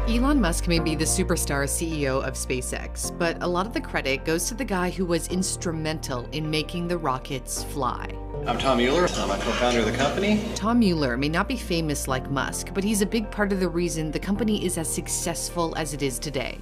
Elon Musk may be the superstar CEO of SpaceX, but a lot of the credit goes to the guy who was instrumental in making the rockets fly. I'm Tom Mueller. I'm a co-founder of the company. Tom Mueller may not be famous like Musk, but he's a big part of the reason the company is as successful as it is today.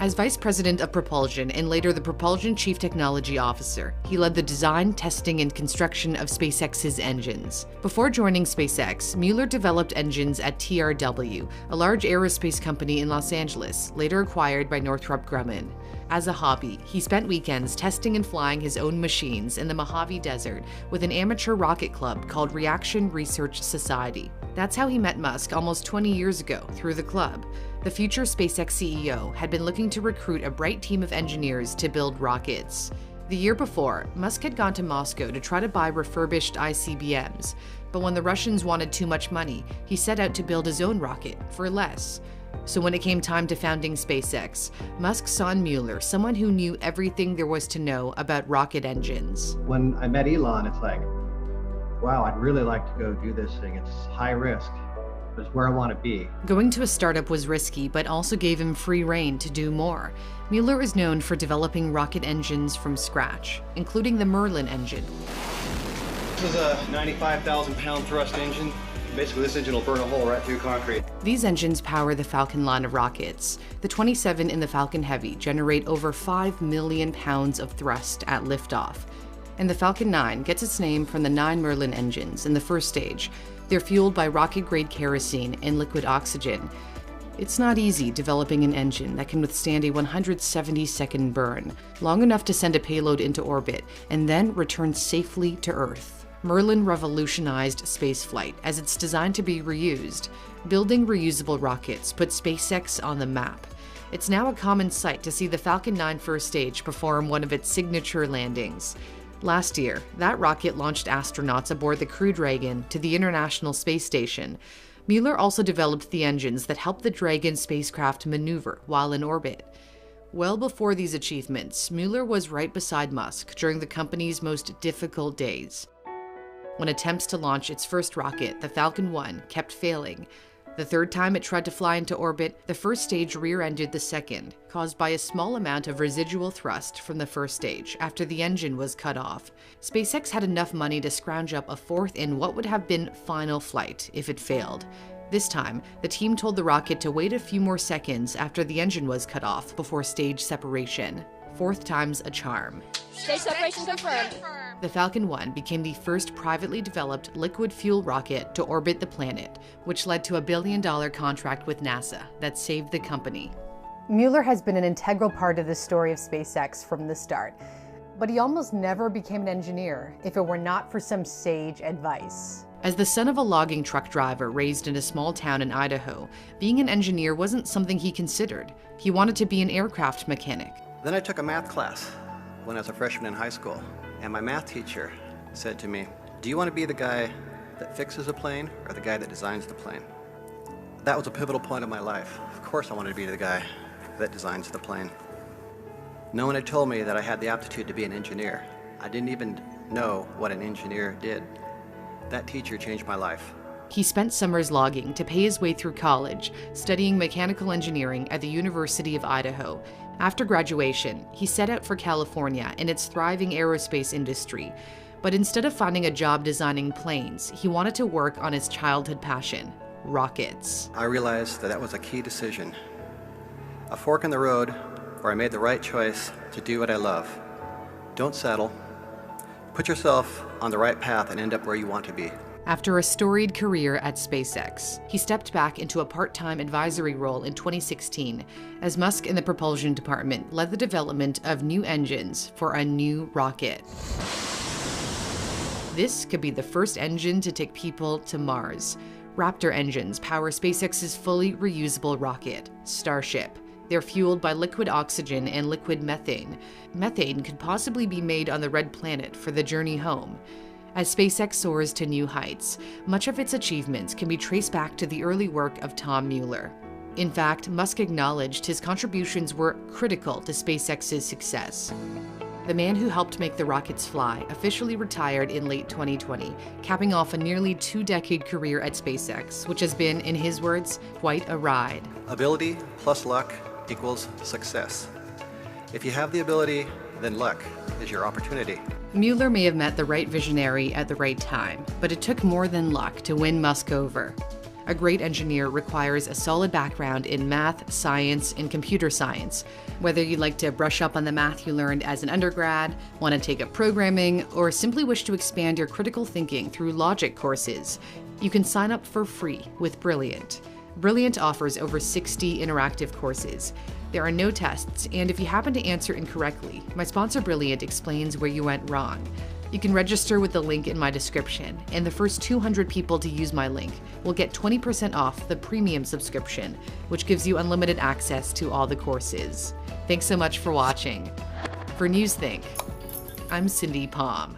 As vice president of propulsion and later the propulsion chief technology officer, he led the design, testing, and construction of SpaceX's engines. Before joining SpaceX, Mueller developed engines at TRW, a large aerospace company in Los Angeles, later acquired by Northrop Grumman. As a hobby, he spent weekends testing and flying his own machines in the Mojave Desert with an amateur rocket club called Reaction Research Society. That's how he met Musk almost 20 years ago, through the club. The future SpaceX CEO had been looking to recruit a bright team of engineers to build rockets. The year before, Musk had gone to Moscow to try to buy refurbished ICBMs, but when the Russians wanted too much money, he set out to build his own rocket for less. So when it came time to founding SpaceX, Musk saw in Mueller someone who knew everything there was to know about rocket engines. When I met Elon, it's like, wow, I'd really like to go do this thing. It's high risk, but it's where I want to be. Going to a startup was risky, but also gave him free rein to do more. Mueller is known for developing rocket engines from scratch, including the Merlin engine. This is a 95,000-pound thrust engine. Basically, this engine will burn a hole right through concrete. These engines power the Falcon line of rockets. The 27 in the Falcon Heavy generate over 5 million pounds of thrust at liftoff. And the Falcon 9 gets its name from the 9 Merlin engines in the first stage. They're fueled by rocket-grade kerosene and liquid oxygen. It's not easy developing an engine that can withstand a 170-second burn, long enough to send a payload into orbit and then return safely to Earth. Merlin revolutionized spaceflight as it's designed to be reused. Building reusable rockets put SpaceX on the map. It's now a common sight to see the Falcon 9 first stage perform one of its signature landings. Last year, that rocket launched astronauts aboard the Crew Dragon to the International Space Station. Mueller also developed the engines that helped the Dragon spacecraft maneuver while in orbit. Well before these achievements, Mueller was right beside Musk during the company's most difficult days. When attempts to launch its first rocket, the Falcon 1, kept failing. The third time it tried to fly into orbit, the first stage rear-ended the second, caused by a small amount of residual thrust from the first stage after the engine was cut off. SpaceX had enough money to scrounge up a fourth in what would have been final flight if it failed. This time, the team told the rocket to wait a few more seconds after the engine was cut off before stage separation. Fourth time's a charm. Stage separation confirmed. The Falcon 1 became the first privately developed liquid fuel rocket to orbit the planet, which led to a $1 billion contract with NASA that saved the company. Mueller has been an integral part of the story of SpaceX from the start, but he almost never became an engineer if it were not for some sage advice. As the son of a logging truck driver raised in a small town in Idaho, being an engineer wasn't something he considered. He wanted to be an aircraft mechanic. Then I took a math class when I was a freshman in high school, and my math teacher said to me, "Do you want to be the guy that fixes a plane or the guy that designs the plane?" That was a pivotal point of my life. Of course I wanted to be the guy that designs the plane. No one had told me that I had the aptitude to be an engineer. I didn't even know what an engineer did. That teacher changed my life. He spent summers logging to pay his way through college, studying mechanical engineering at the University of Idaho. After graduation, he set out for California and its thriving aerospace industry. But instead of finding a job designing planes, he wanted to work on his childhood passion, rockets. I realized that was a key decision. A fork in the road where I made the right choice to do what I love. Don't settle. Put yourself on the right path and end up where you want to be. After a storied career at SpaceX, he stepped back into a part-time advisory role in 2016 as Musk and the propulsion department led the development of new engines for a new rocket. This could be the first engine to take people to Mars. Raptor engines power SpaceX's fully reusable rocket, Starship. They're fueled by liquid oxygen and liquid methane. Methane could possibly be made on the red planet for the journey home. As SpaceX soars to new heights, much of its achievements can be traced back to the early work of Tom Mueller. In fact, Musk acknowledged his contributions were critical to SpaceX's success. the man who helped make the rockets fly, officially retired in late 2020, capping off a nearly 2-decade career at SpaceX, which has been, in his words, quite a ride. Ability plus luck equals success. If you have the ability, then luck is your opportunity. Mueller may have met the right visionary at the right time, but it took more than luck to win Musk over. A great engineer requires a solid background in math, science, and computer science. Whether you'd like to brush up on the math you learned as an undergrad, want to take up programming, or simply wish to expand your critical thinking through logic courses, you can sign up for free with Brilliant. Brilliant offers over 60 interactive courses. There are no tests, and if you happen to answer incorrectly, my sponsor Brilliant explains where you went wrong. You can register with the link in my description, and the first 200 people to use my link will get 20% off the premium subscription, which gives you unlimited access to all the courses. Thanks so much for watching. For NewsThink, I'm Cindy Palm.